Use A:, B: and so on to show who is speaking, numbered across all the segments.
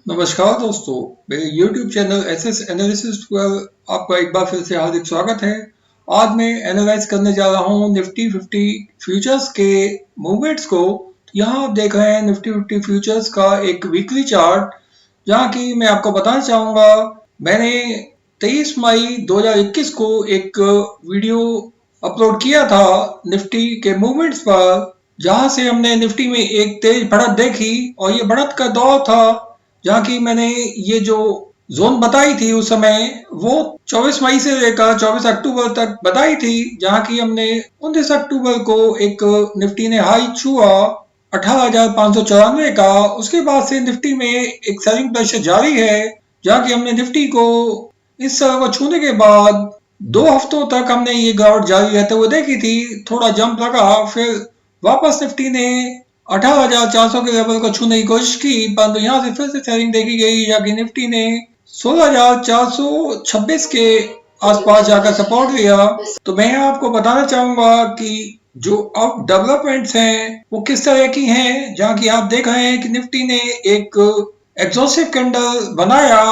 A: नमस्कार दोस्तों, मेरे YouTube चैनल एसएस एनालिसिस पर आपका एक बार फिर से हार्दिक स्वागत है। आज मैं एनालाइज करने जा रहा हूँ निफ्टी 50 फ्यूचर्स के मूवमेंट्स को। यहाँ आप देख रहे हैं निफ्टी 50 फ्यूचर्स का एक वीकली चार्ट, जहाँ की मैं आपको बताना चाहूँगा मैंने 23 मई 2021 को एक वीडियो अपलोड किया था निफ्टी के मूवमेंट्स पर, जहाँ से हमने निफ्टी में एक तेज बढ़त देखी और ये बढ़त का दौर था जहाँ की मैंने ये जो जोन बताई थी उस समय वो 24 मई से लेकर 24 अक्टूबर तक बताई थी, जहाँ की हमने 29 अक्टूबर को एक निफ्टी ने हाई छुआ 18,594 का। उसके बाद से निफ्टी में एक सेलिंग प्रेशर जारी है, जहाँ की हमने निफ्टी को इस तरह को छूने के बाद 2 हफ्तों तक हमने ये गिरावट जारी रहते हुए देखी थी। थोड़ा जंप लगा, फिर वापस निफ्टी ने 18,400 के लेवल को छूने की कोशिश की, परंतु यहाँ से फिर से सेलिंग देखी गई, जबकि निफ्टी ने 16,426 के आसपास जाकर सपोर्ट लिया। तो मैं आपको बताना चाहूंगा कि जो अब डेवलपमेंट्स हैं वो किस तरह की हैं, जहाँ की आप देख रहे हैं कि निफ्टी ने एक एग्जॉस्टिव कैंडल बनाया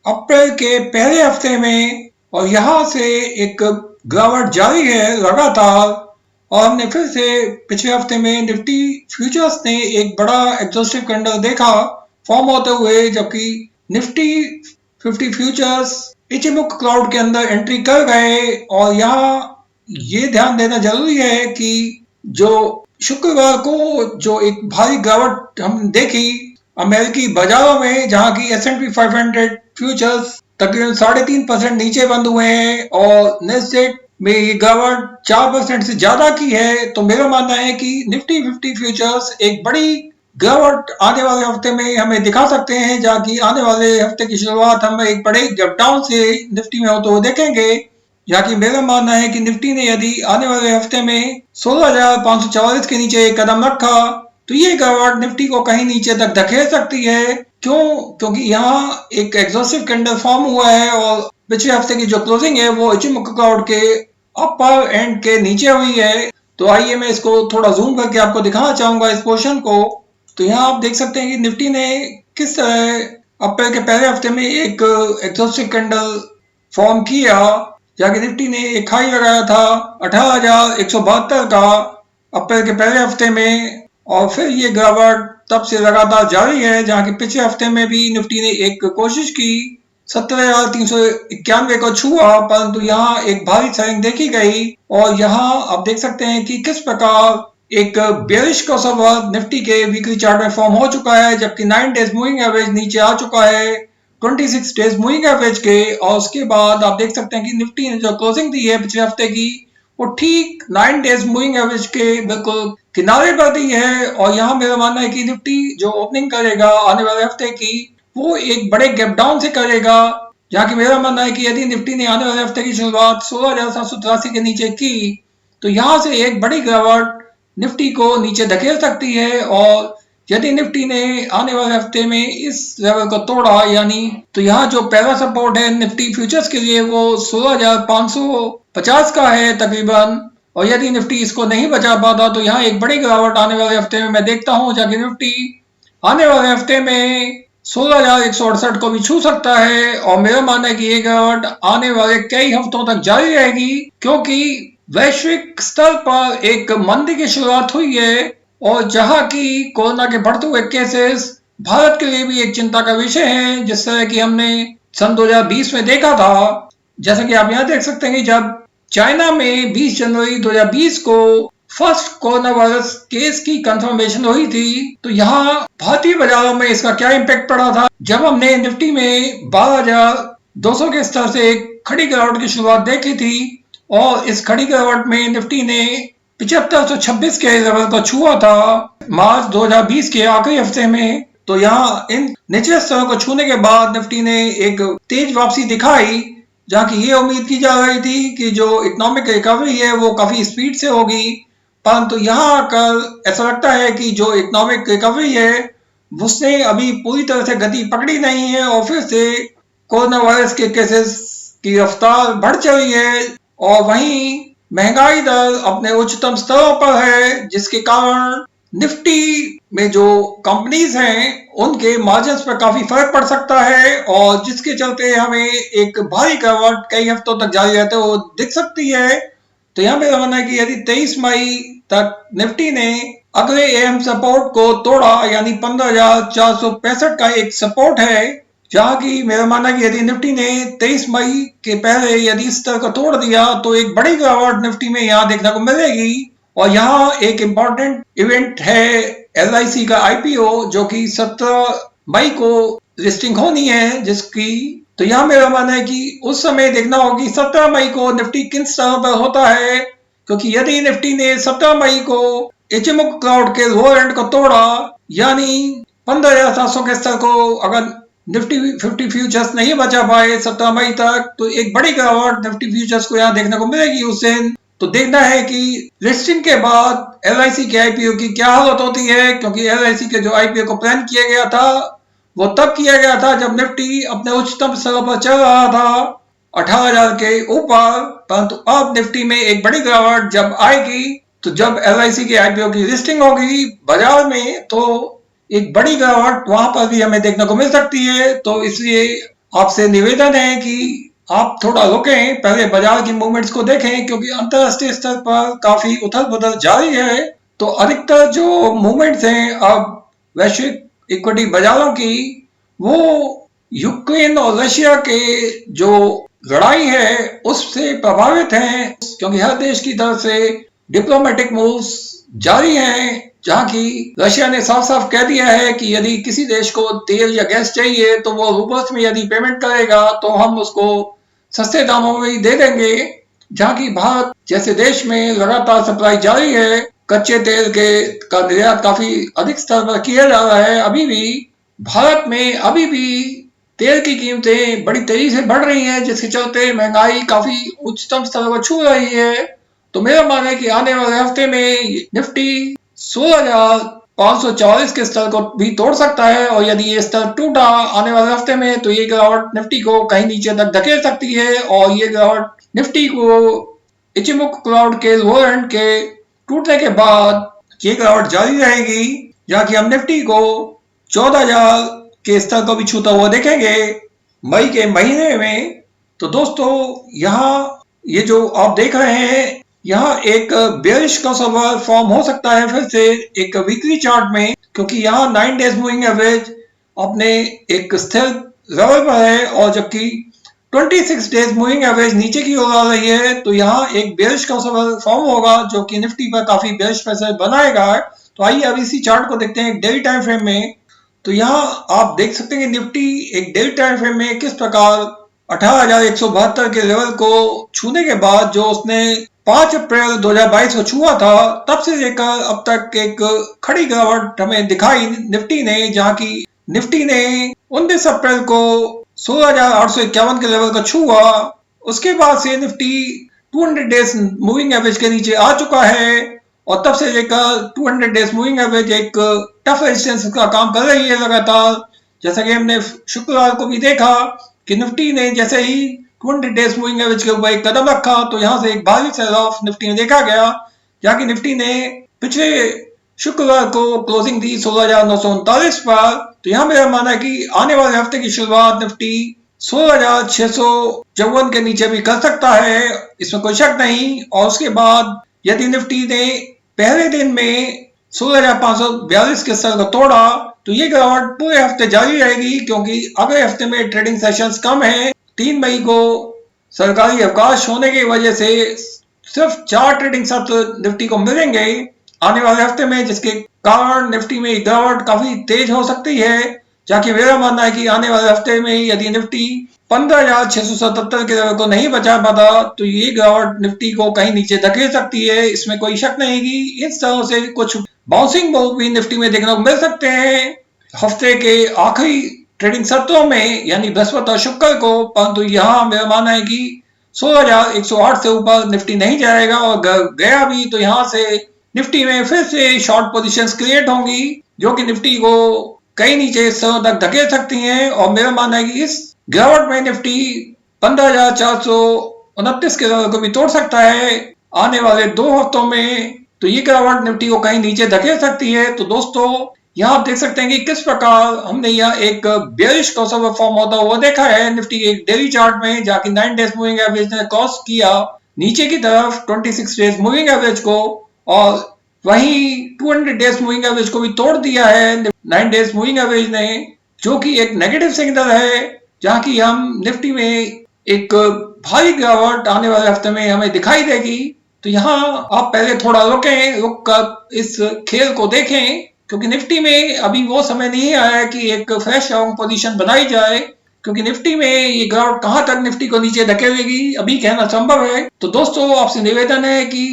A: अप्रैल के पहले हफ्ते में, और यहाँ से एक गिरावट जारी है लगातार। और हमने फिर से पिछले हफ्ते में निफ्टी फ्यूचर्स ने एक बड़ा एग्जॉस्टिव कैंडल देखा फॉर्म होते हुए, जबकि निफ्टी 50 फ्यूचर्स इचिमुक क्लाउड के अंदर एंट्री कर गए। और यहाँ ये ध्यान देना जरूरी है कि जो शुक्रवार को जो एक भारी गिरावट हमने देखी अमेरिकी बाजारों में, जहां की S&P 500 फ्यूचर्स तकरीबन 3.5% नीचे बंद हुए हैं और नेस्डेक में ये गिरावट 4% से ज्यादा की है, तो मेरा मानना है कि निफ्टी 50 फ्यूचर्स एक बड़ी गिरावट आने वाले हफ्ते में हमें दिखा सकते हैं, जहाँ की आने वाले हफ्ते की शुरुआत हम एक बड़े गैप डाउन से निफ्टी में होते हुए देखेंगे। जहाँ की मेरा मानना है कि निफ्टी ने यदि आने वाले हफ्ते में 16,544 के नीचे एक कदम रखा तो ये गिरावट निफ्टी को कहीं नीचे तक धकेल सकती है। क्यों? क्योंकि यहाँ एक एग्जॉस्टिव कैंडल फॉर्म हुआ है और पिछले हफ्ते की जो क्लोजिंग है वो इचिमुक क्लाउड के अपर एंड के नीचे हुई है। तो आइए मैं इसको थोड़ा जूम करके आपको दिखाना चाहूंगा इस पोर्शन को। तो यहाँ आप देख सकते हैं कि निफ्टी ने किस तरह अप्रैल के पहले हफ्ते में एक एग्जॉस्टिव कैंडल फॉर्म किया, जाके निफ्टी ने एक हाई लगाया था 18,172 का अप्रैल के पहले हफ्ते में, और फिर ये गिरावट तब से लगातार जारी है, जहां की पिछले हफ्ते में भी निफ्टी ने एक कोशिश की 17,391 को छुआ, परंतु यहाँ एक भारी सेलिंग देखी गई। और यहाँ आप देख सकते हैं कि किस प्रकार एक बेरिश क्रॉसओवर निफ्टी के वीकली चार्ट में फॉर्म हो चुका है, जबकि 9 डेज मूविंग एवरेज नीचे आ चुका है 26 डेज मूविंग एवरेज के। और उसके बाद आप देख सकते हैं कि निफ्टी ने जो क्लोजिंग दी है पिछले हफ्ते की वो ठीक 9 डेज मूविंग एवरेज के बिल्कुल किनारे पर दी है। और यहाँ मेरा मानना है कि निफ्टी जो ओपनिंग करेगा आने वाले हफ्ते की वो एक बड़े गैप डाउन से करेगा, जहाँ की मेरा मानना है कि यदि निफ्टी ने आने वाले हफ्ते की शुरुआत 16,783 के नीचे की तो यहाँ से एक बड़ी गिरावट निफ्टी को नीचे धकेल सकती है। और यदि निफ्टी ने आने वाले हफ्ते में इस लेवल को तोड़ा यानी, तो यहाँ जो पहला सपोर्ट है निफ्टी फ्यूचर्स के लिए वो 16,550 का है तकरीबन। और यदि निफ्टी इसको नहीं बचा पाता तो यहाँ एक बड़ी गिरावट आने वाले हफ्ते में मैं देखता हूँ, जबकि निफ्टी आने वाले हफ्ते में 16,168 को भी छू सकता है। और मेरा मानना है कि ये गिरावट आने वाले कई हफ्तों तक जारी रहेगी, क्योंकि वैश्विक स्तर पर एक मंदी की शुरुआत हुई है और जहां की कोरोना के बढ़ते हुए केसेस भारत के लिए भी एक चिंता का विषय है, जिस तरह की हमने सन 2020 में देखा था। जैसा कि आप यहाँ देख सकते हैं कि जब चाइना में 20 जनवरी 2020 को फर्स्ट कोरोना वायरस केस की कंफर्मेशन हुई थी, तो यहाँ भारतीय बाजारों में इसका क्या इम्पैक्ट पड़ा था। जब हमने निफ्टी में 12,200 के स्तर से एक खड़ी गिरावट की शुरुआत देखी थी और इस खड़ी गिरावट में निफ्टी ने 7526 के लेवल को छुआ था मार्च 2020 के आखिरी हफ्ते में। तो यहाँ इन निचले स्तर को छूने के बाद निफ्टी ने एक तेज वापसी दिखाई, जहाँ की ये उम्मीद की जा रही थी कि जो इकोनॉमिक रिकवरी है वो काफी स्पीड से होगी, परंतु यहाँ आकर ऐसा लगता है कि जो इकोनॉमिक रिकवरी है उसने अभी पूरी तरह से गति पकड़ी नहीं है और फिर से कोरोना वायरस के केसेस की रफ्तार बढ़ चली है। और वहीं महंगाई दर अपने उच्चतम स्तरों पर है, जिसके कारण निफ्टी में जो कंपनीज हैं उनके मार्जिन्स पर काफी फर्क पड़ सकता है और जिसके चलते हमें एक भारी गिरावट कई हफ्तों तक जारी रहते हुए दिख सकती है। तो यहाँ पे मानना है कि यदि 23 मई तक निफ्टी ने अगले अहम सपोर्ट को तोड़ा, यानी 15,465 का एक सपोर्ट है, जहां की मेरा मानना है कि यदि निफ्टी ने 23 मई के पहले यदि इस तरह का तोड़ दिया तो एक बड़ी गिरावट निफ्टी में यहाँ देखने को मिलेगी। और यहाँ एक इम्पॉर्टेंट इवेंट है LIC का IPO, जो कि 17 मई को लिस्टिंग होनी है जिसकी। तो यहाँ मेरा मानना है कि उस समय देखना होगा कि 17 मई को निफ्टी किस तरह पर होता है, क्योंकि यदि निफ्टी ने 17 मई को इचिमोकु क्राउड के लोअर एंड को तोड़ा, यानी 15,700 के स्तर को अगर निफ्टी 50 फ्यूचर्स नहीं बचा पाए 17 मई तक, तो एक बड़ी गिरावट निफ्टी फ्यूचर्स को यहाँ देखने को मिलेगी उस दिन। तो देखना है कि लिस्टिंग के बाद LIC के IPO की क्या हालत होती है, क्योंकि LIC के जो IPO को प्लान किया गया था वो तब किया गया था जब निफ्टी अपने उच्चतम स्तर पर चल रहा था 18,000 के ऊपर। परंतु अब निफ्टी में एक बड़ी गिरावट जब आएगी, तो जब LIC के IPO की लिस्टिंग होगी बाजार में, तो एक बड़ी गिरावट वहां पर भी हमें देखने को मिल सकती है। तो इसलिए आपसे निवेदन है कि आप थोड़ा रुकें, पहले बाजार की मूवमेंट्स को देखें, क्योंकि अंतरराष्ट्रीय स्तर पर काफी उथल पुथल जारी है। तो अधिकतर जो मूवमेंट्स हैं अब वैश्विक इक्विटी बाजारों की, वो यूक्रेन और रशिया के जो लड़ाई है उससे प्रभावित हैं, क्योंकि हर देश की तरफ से डिप्लोमेटिक मूव्स जारी हैं, जहां की रशिया ने साफ साफ कह दिया है कि यदि किसी देश को तेल या गैस चाहिए तो वो रूबल्स में यदि पेमेंट करेगा तो हम उसको सस्ते दामों में ही दे देंगे। जहां की भारत जैसे देश में लगातार सप्लाई जारी है, कच्चे तेल के का निर्यात काफी अधिक स्तर पर किया जा रहा है। अभी भी भारत में अभी भी तेल की कीमतें बड़ी तेजी से बढ़ रही हैं, जिसके चलते महंगाई काफी उच्चतम स्तर पर छू रही है। तो मेरा मानना है कि आने वाले हफ्ते में निफ्टी 16,544 के स्तर को भी तोड़ सकता है, और यदि ये स्तर टूटा आने वाले हफ्ते में तो ये गिरावट निफ्टी को कहीं नीचे तक धकेल सकती है, और ये गिरावट निफ्टी को इचिमोकु क्राउड के लोअर एंड के टूटने के बाद ये गिरावट जारी रहेगी, जहां की हम निफ्टी को 14,000 के स्तर को भी छूता हुआ देखेंगे मई के महीने में। तो दोस्तों, यहाँ ये जो आप देख रहे हैं, यहाँ एक बेयरिश क्रॉसओवर फॉर्म हो सकता है फिर से एक वीकली चार्ट में, क्योंकि यहाँ 9 डेज मूविंग एवरेज अपने एक स्थिर लेवल पर है, और जबकि 26 डेज मूविंग एवरेज नीचे की ओर आ रही है। तो यहाँ एक बेयरिश क्रॉसओवर फॉर्म होगा जो कि निफ्टी पर काफी बेयरिश प्रेशर बनाएगा। तो आइए अब इसी चार्ट को देखते हैं डेली टाइम फ्रेम में। तो यहाँ आप देख सकते हैं कि निफ्टी एक डेली टाइम फ्रेम में किस प्रकार 18,172 के लेवल को छूने के बाद, जो उसने 5 अप्रैल 2022 को छुआ था, तब से लेकर अब तक एक खड़ी गिरावट हमें दिखाई निफ्टी ने, जहां की निफ्टी ने 19 अप्रैल को 16,851 के लेवल का छुआ। उसके बाद से निफ्टी 200 डेज मूविंग एवरेज के नीचे आ चुका है, और तब से लेकर 200 डेज मूविंग एवरेज एक टफ रेजिस्टेंस का काम कर रही है लगातार। जैसा कि हमने शुक्रवार को भी देखा कि निफ्टी ने जैसे ही 200 डेज मूविंग एवरेज के ऊपर एक कदम रखा तो यहां से एक भारी सेल ऑफ निफ्टी में देखा गया, जहां की निफ्टी ने पिछले शुक्रवार को क्लोजिंग दी 16,939 पर। तो यहां मेरा मानना है कि आने वाले हफ्ते की शुरुआत निफ्टी 16,654 के नीचे भी कर सकता है, इसमें कोई शक नहीं। और उसके बाद यदि निफ्टी ने पहले दिन में 16,542 के स्तर को तोड़ा तो ये गिरावट पूरे हफ्ते जारी रहेगी, क्योंकि अगले हफ्ते में ट्रेडिंग सेशंस कम है। 3 मई को सरकारी अवकाश होने की वजह से सिर्फ 4 ट्रेडिंग सत्र निफ्टी को मिलेंगे आने वाले हफ्ते में, जिसके कारण निफ्टी में गिरावट काफी तेज हो सकती है। जबकि मेरा मानना है कि आने वाले हफ्ते में यदि निफ्टी 15,677 के लेवल को नहीं बचा पाता तो ये गिरावट निफ्टी को कहीं नीचे धकेल सकती है, इसमें कोई शक नहीं कि इस तरह से कुछ बाउंसिंग मूव भी निफ्टी में देखने को मिल सकते हैं हफ्ते के आखिरी ट्रेडिंग सत्रों में, यानी बृहस्पति और शुक्र को। परंतु यहाँ मेरा मानना है कि 16,108 से ऊपर निफ्टी नहीं जाएगा, और गया भी तो यहाँ से निफ्टी में फिर से शॉर्ट पोजीशंस क्रिएट होंगी, जो कि निफ्टी को कई नीचे स्तरों तक धकेल सकती हैं। और मेरा मानना है कि इस गिरावट में निफ्टी 15,429 के लेवल को भी तोड़ सकता है आने वाले 2 हफ्तों में। तो ये गिरावट निफ्टी को कहीं नीचे धकेल सकती है। तो दोस्तों यहाँ आप देख सकते हैं कि किस प्रकार हमने यहाँ एक बेयरिश क्रॉसओवर फॉर्म होता हुआ देखा है निफ्टी के एक डेली चार्ट में, जहाँ की 9 डेज मूविंग एवरेज ने क्रॉस किया नीचे की तरफ 26 डेज मूविंग एवरेज को, और वहीं 200 डेज मूविंग एवरेज को भी तोड़ दिया है 9 डेज मूविंग एवरेज ने, जो कि एक नेगेटिव सिग्नल है, जहां की हम निफ्टी में एक भारी गिरावट आने वाले हफ्ते में हमें दिखाई देगी। तो यहाँ आप पहले थोड़ा रुक कर इस खेल को देखें, क्योंकि निफ्टी में अभी वो समय नहीं आया है कि एक फ्रेश लॉन्ग पोजीशन बनाई जाए, क्योंकि निफ्टी में ये गिरावट कहां तक निफ्टी को नीचे धकेलेगी अभी कहना संभव है। तो दोस्तों आपसे निवेदन है कि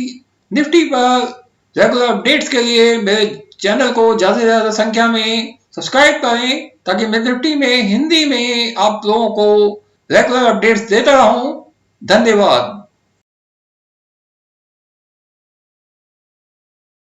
A: निफ्टी पर रेगुलर अपडेट्स के लिए मेरे चैनल को ज्यादा से ज्यादा संख्या में सब्सक्राइब करें, ताकि मैं निफ्टी में हिंदी में आप लोगों को रेगुलर अपडेट्स देता रहूं। धन्यवाद।